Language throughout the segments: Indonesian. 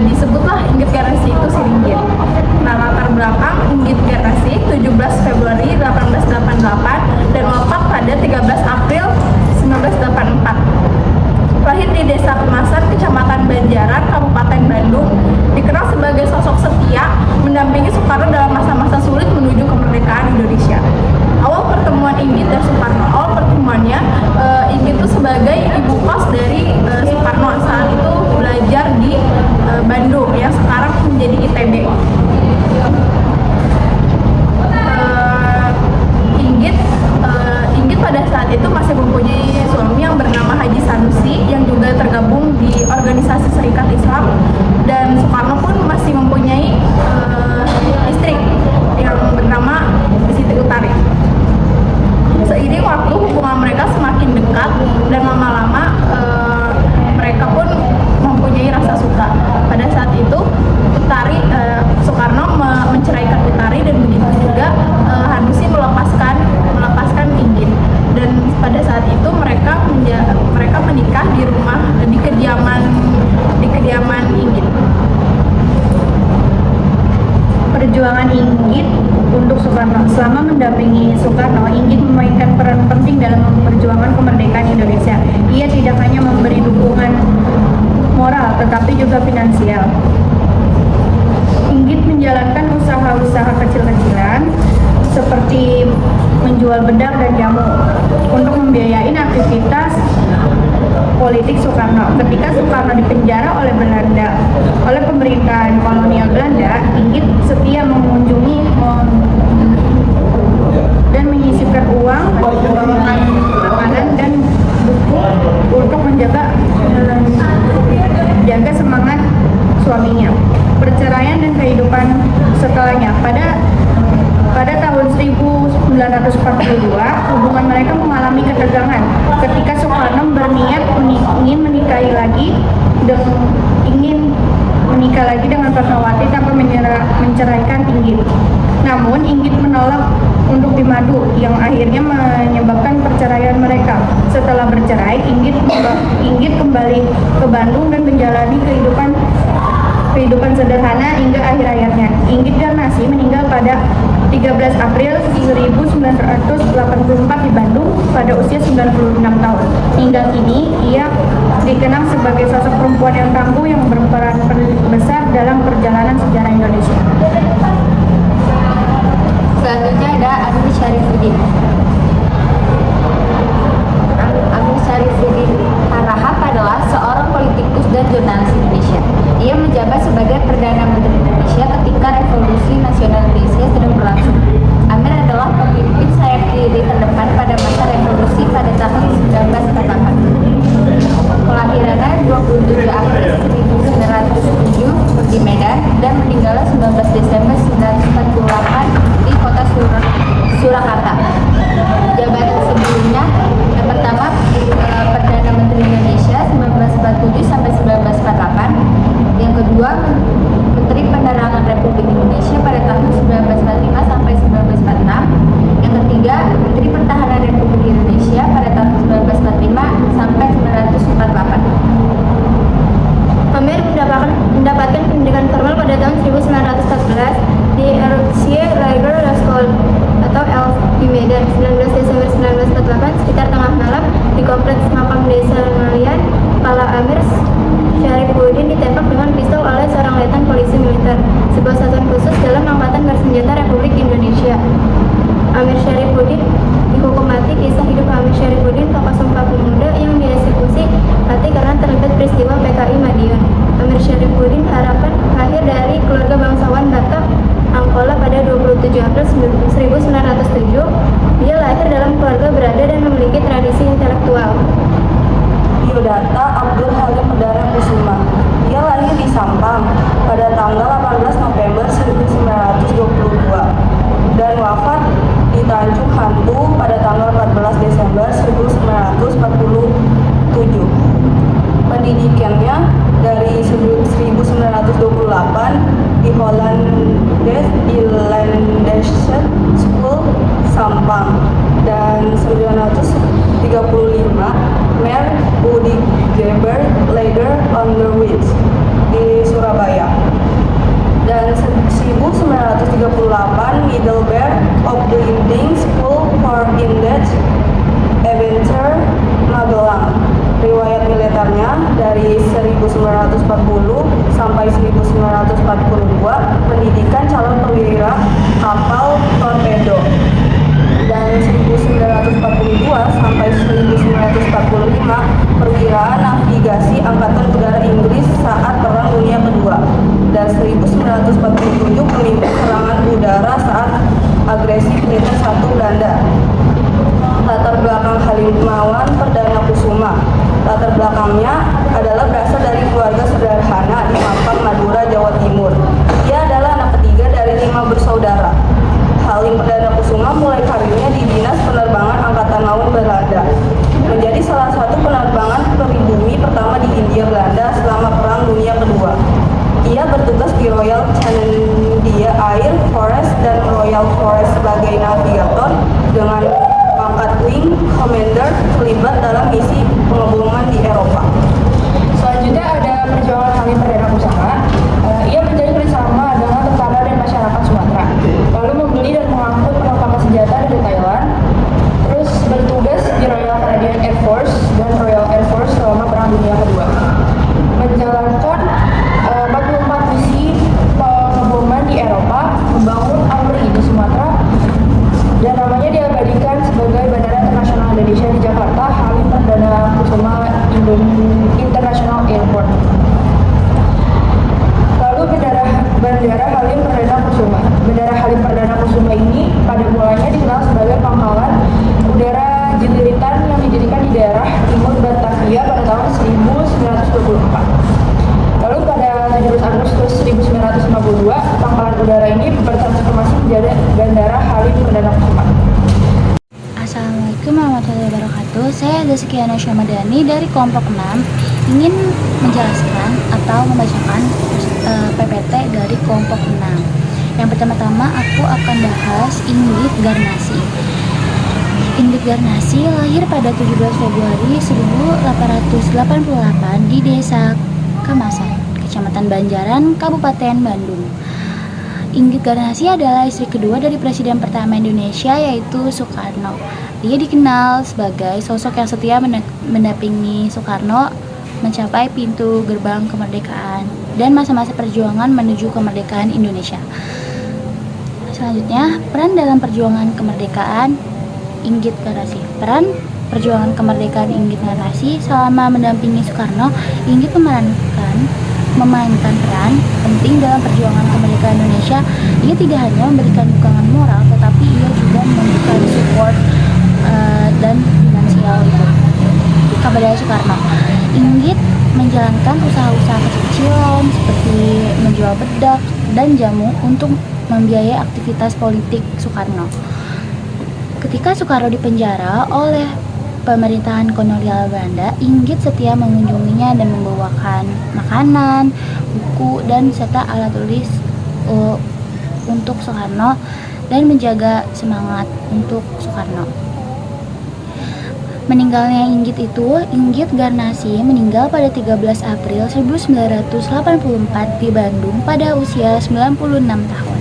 disebutlah Inggit Garnasi itu Siringgit. Nah, latar belakang Inggit Garnasi 17 Februari 1888 dan wafat pada 13 April 1984. Lahir di Desa Kemasan, Kecamatan Banjaran, Kabupaten Bandung, dikenal sebagai sosok setia mendampingi Soekarno dalam masa-masa sulit menuju kemerdekaan Indonesia. Awal pertemuan Inggit dan Soekarno, awal pertemuannya Inggit itu sebagai ibu kos dari Soekarno saat itu belajar di Bandung yang sekarang menjadi ITB. Inggit pada saat itu masih mempunyai suami yang bernama Haji Sanusi yang juga tergabung di organisasi Serikat Islam, dan Soekarno pun masih mempunyai istri yang bernama Siti Utari. Seiring waktu hubungan mereka semakin dekat dan lama-lama mereka pun mempunyai rasa suka. Pada saat itu Soekarno menceraikan Utari dan begitu juga Hanusi melepaskan Inggit, dan pada saat itu mereka menikah di kediaman Inggit. Perjuangan Inggit untuk Soekarno. Selama mendampingi Soekarno, Inggit memainkan peran penting dalam memperjuangkan kemerdekaan Indonesia. Ia tidak hanya memberi dukungan moral, tetapi juga finansial. Inggit menjalankan usaha-usaha kecil-kecilan seperti menjual bedak dan jamu untuk membiayai aktivitas politik Soekarno. Ketika Soekarno dipenjara oleh pemerintahan kolonial Belanda, Inggit setia mengunjungi dan menyisipkan uang, makanan dan buku untuk menjaga semangat suaminya. Perceraian dan kehidupan setelahnya. Pada tahun 1942, hubungan mereka mengalami ketegangan ketika Soekarno berniat ingin menikah lagi dengan Fatmawati tanpa menceraikan Inggit. Namun Inggit menolak untuk dimadu yang akhirnya menyebabkan perceraian mereka. Setelah bercerai, Inggit kembali ke Bandung dan menjalani kehidupan sederhana hingga akhir hayatnya. Inggit Garnasi meninggal pada 13 April 1984 di Bandung pada usia 96 tahun. Hingga kini ia dikenal sebagai sosok perempuan yang tangguh yang berperan besar dalam perjalanan sejarah Indonesia. Selanjutnya ada Amir Syarifuddin. Amir Syarifuddin Harahap adalah seorang politikus dan jurnalis Indonesia. Ia menjabat sebagai Perdana Menteri Indonesia ketika Revolusi Nasional Indonesia sedang berlangsung. Amir adalah pemimpin sayap kiri terdepan pada masa revolusi pada tahun 1948. Kelahirannya 27 April 1907 di Medan dan meninggalnya 19 Desember 1948 di kota Surakarta. Jabatan sebelumnya yang pertama Perdana Menteri Indonesia 1947 sampai 1948. Yang kedua Menteri Penerangan Republik Indonesia pada tahun 1945 sampai 1946. Yang ketiga Menteri Pertahanan Republik Indonesia pada tahun 1945 sampai 1948. Amir mendapatkan pendidikan formal pada tahun 1914 di Erupsi Lager School atau ELF di Medan. 19 Desember 1948 sekitar tengah malam di kompleks makam desa Ngalian, kepala Amir Syarifuddin ditembak dengan pistol oleh seorang letnan polisi militer, sebuah satuan khusus dalam Angkatan Bersenjata Republik Indonesia. Amir Syarifuddin dihukum mati. Kisah hidup Amir Syarifuddin, tokoh Sumpah Pemuda yang dieksekusi mati karena terlibat peristiwa PKI Madiun. Amir Syarifuddin Harapan lahir dari keluarga bangsawan Batak Angkola pada 27 April 1907. Dia lahir dalam keluarga berada dan memiliki tradisi intelektual. Biodata Abdul Halim Medara Kusuma. Dia lahir di Sampang pada tanggal 18 November 1922 dan wafat di Tanjung Hantu pada tanggal 14 Desember 1947. Pendidikannya dari 1928 di Hollandes Inlandse School Sampang dan 1935 Mer Udigeber Lager Onderwijs di Surabaya. Middelberg Opleiding School for Indet Adventure Magelang. Riwayat militernya dari 1940 sampai 1942, pendidikan calon perwira kapal torpedo, dan 1942 sampai 1945 perwira navigasi Angkatan Udara Inggris saat Perang Dunia Kedua, dan 1947 pemimpin serangan udara saat agresi militer satu Belanda. Latar belakang Halimawan Perdana Kusuma. Latar belakangnya adalah berasal dari keluarga sederhana di Mampang, Madura, Jawa Timur. Ia adalah anak ketiga dari 5 bersaudara. Halim Perdana Kusuma mulai karirnya di Dinas Penerbangan Angkatan Laut Belanda, menjadi salah satu penerbangan pribumi pertama di Hindia Belanda selama Perang Dunia Kedua. Ia bertugas di Royal Canadian Air Force dan Royal Force sebagai navigator dengan pangkat Wing Commander, terlibat dalam misi pengeboman di Eropa. Selanjutnya ada perjuangan Halim Perdana Kusuma. Ia menjadi bersama dengan tentara dan masyarakat Sumatera, lalu membeli dan mengangkut perlengkapan senjata dari Thailand, terus bertugas di Royal Canadian Air Force dan Royal Air Force selama Perang Dunia Kedua, menjalankan 44 misi pengeboman di Eropa, membangun AMRI di Sumatera, dan namanya diabadikan sebagai Bandara Internasional Indonesia di Jakarta, Halim Perdana Kusuma International Airport. Lalu Bandara Halim Perdana Kusuma. Bandara Halim Perdana Kusuma ini pada mulanya dikenal sebagai pangkalan udara Jelilitan yang didirikan di daerah timur Batavia pada tahun 1924. Lalu pada 17 Agustus 1952, pangkalan udara ini bertransformasi menjadi Bandara Halim Perdana Kusuma. Assalamualaikum warahmatullahi wabarakatuh. Saya Zakiana Syamadani dari kelompok 6 ingin menjelaskan atau membacakan PPT dari kelompok 6. Yang pertama-tama aku akan bahas Inggit Garnasi. Inggit Garnasi lahir pada 17 Februari 1888 di Desa Kamasan, Kecamatan Banjaran, Kabupaten Bandung. Inggit Garnasi adalah istri kedua dari Presiden pertama Indonesia, yaitu Soekarno. Dia dikenal sebagai sosok yang setia mendampingi Soekarno mencapai pintu gerbang kemerdekaan dan masa-masa perjuangan menuju kemerdekaan Indonesia. Selanjutnya, peran dalam perjuangan kemerdekaan Inggit Garnasi. Peran perjuangan kemerdekaan Inggit Garnasi selama mendampingi Soekarno, Inggit memainkan peran penting dalam perjuangan kemerdekaan Indonesia. Ia tidak hanya memberikan dukungan moral, tetapi ia juga memberikan support dan finansial kepada Soekarno. Inggit menjalankan usaha-usaha kecil-kecilan seperti menjual bedak dan jamu untuk membiayai aktivitas politik Soekarno. Ketika Soekarno dipenjara oleh pemerintahan kolonial Belanda, Inggit setia mengunjunginya dan membawakan makanan, buku, dan serta alat tulis untuk Soekarno dan menjaga semangat untuk Soekarno. Meninggalnya Inggit Garnasi meninggal pada 13 April 1984 di Bandung pada usia 96 tahun.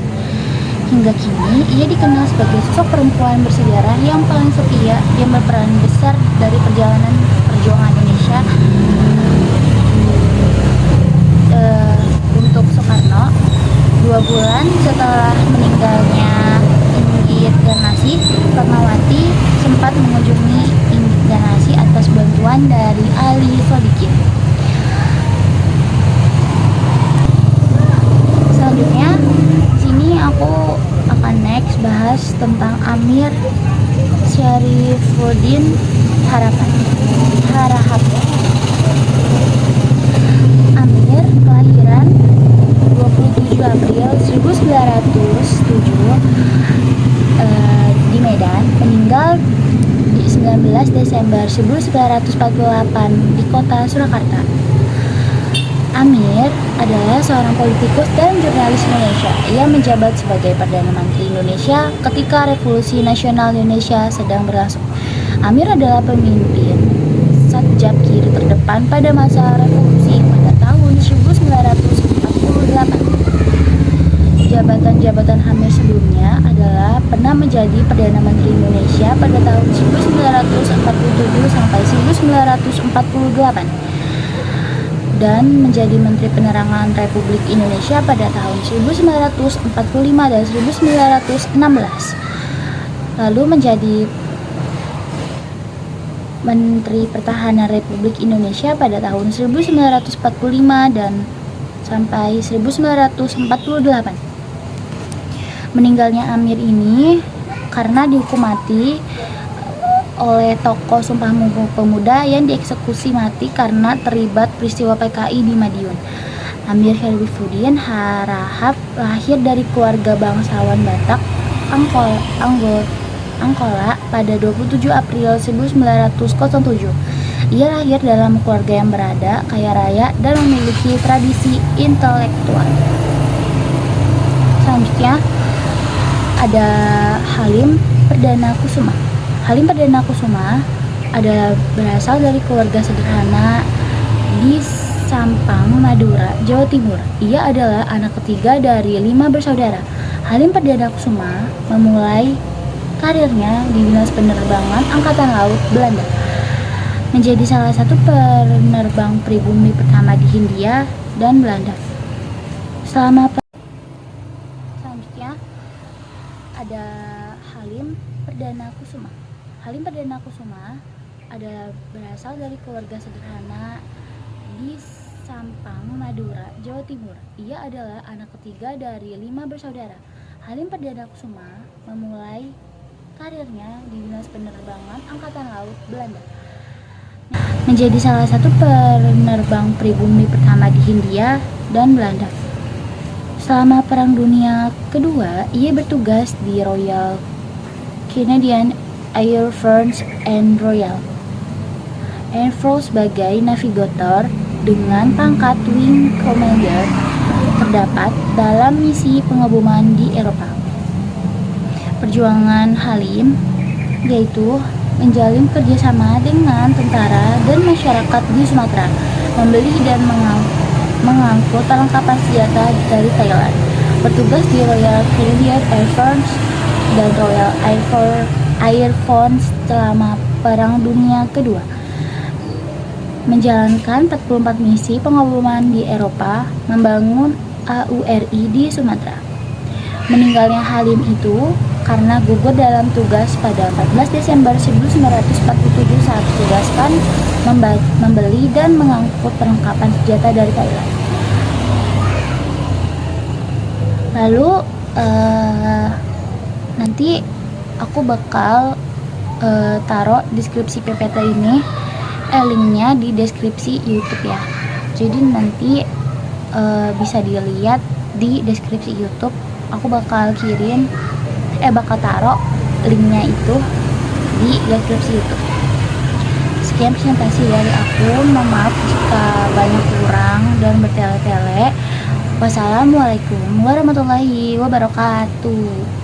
Hingga kini, ia dikenal sebagai sosok perempuan bersejarah yang paling setia yang berperan besar dari perjalanan perjuangan Indonesia untuk Soekarno. 2 bulan setelah meninggalnya Inggit Garnasi, Fatmawati sempat mengunjungi Inggit Garnasi atas bantuan dari Ali Sodikin. Selanjutnya, sini aku akan next bahas tentang Amir Syarifuddin Harahap. Amir kelahiran 27 April 1907 di Medan, meninggal di 19 Desember 1948 di kota Surakarta. Amir adalah seorang politikus dan jurnalis Indonesia. Ia menjabat sebagai Perdana Menteri Indonesia ketika Revolusi Nasional Indonesia sedang berlangsung. Amir adalah pemimpin Satjab Kiri terdepan pada masa revolusi pada tahun 1948. Jabatan-jabatan Amir sebelumnya adalah 1947 sampai 1948 dan menjadi Menteri Penerangan Republik Indonesia pada tahun 1945 dan 1916. Lalu menjadi Menteri Pertahanan Republik Indonesia pada tahun 1945 dan sampai 1948. Meninggalnya Amir ini karena dihukum mati oleh tokoh Sumpah Pemuda yang dieksekusi mati karena terlibat peristiwa PKI di Madiun. Amir Herwifuddin Harahap lahir dari keluarga bangsawan Batak Angkola pada 27 April 1907. Ia lahir dalam keluarga yang berada, kaya raya, dan memiliki tradisi intelektual. Selanjutnya ada Halim Perdana Kusuma. Halim Perdana Kusuma adalah berasal dari keluarga sederhana di Sampang, Madura, Jawa Timur. Ia adalah anak ketiga dari 5 bersaudara. Halim Perdana Kusuma memulai karirnya di Dinas Penerbangan Angkatan Laut Belanda, menjadi salah satu penerbang pribumi pertama di Hindia dan Belanda. Selanjutnya ada Halim Perdana Kusuma. Halim Perdana Kusuma adalah berasal dari keluarga sederhana di Sampang, Madura, Jawa Timur. Ia adalah anak ketiga dari 5 bersaudara. Halim Perdana Kusuma memulai karirnya di Dinas Penerbangan Angkatan Laut Belanda, menjadi salah satu penerbang pribumi pertama di Hindia dan Belanda. Selama Perang Dunia Kedua, ia bertugas di Royal Canadian Air Force and Royal Air Force sebagai navigator dengan pangkat Wing Commander, terdapat dalam misi pengeboman di Eropa. Perjuangan Halim yaitu menjalin kerjasama dengan tentara dan masyarakat di Sumatera, membeli dan mengangkut perlengkapan senjata dari Thailand, bertugas di Royal Canadian Air Force dan Royal Air Force selama Perang Dunia Kedua, menjalankan 44 misi pengeboman di Eropa, membangun AURI di Sumatera. Meninggalnya Halim itu karena gugur dalam tugas pada 14 Desember 1947 saat ditugaskan membeli dan mengangkut perlengkapan senjata dari Thailand. Lalu nanti aku bakal taruh deskripsi PPT ini, linknya di deskripsi YouTube ya. Jadi nanti bisa dilihat di deskripsi YouTube. Aku bakal taruh linknya itu di deskripsi YouTube. Sekian presentasi dari aku. Mohon maaf jika banyak kurang dan bertele-tele. Wassalamualaikum warahmatullahi wabarakatuh.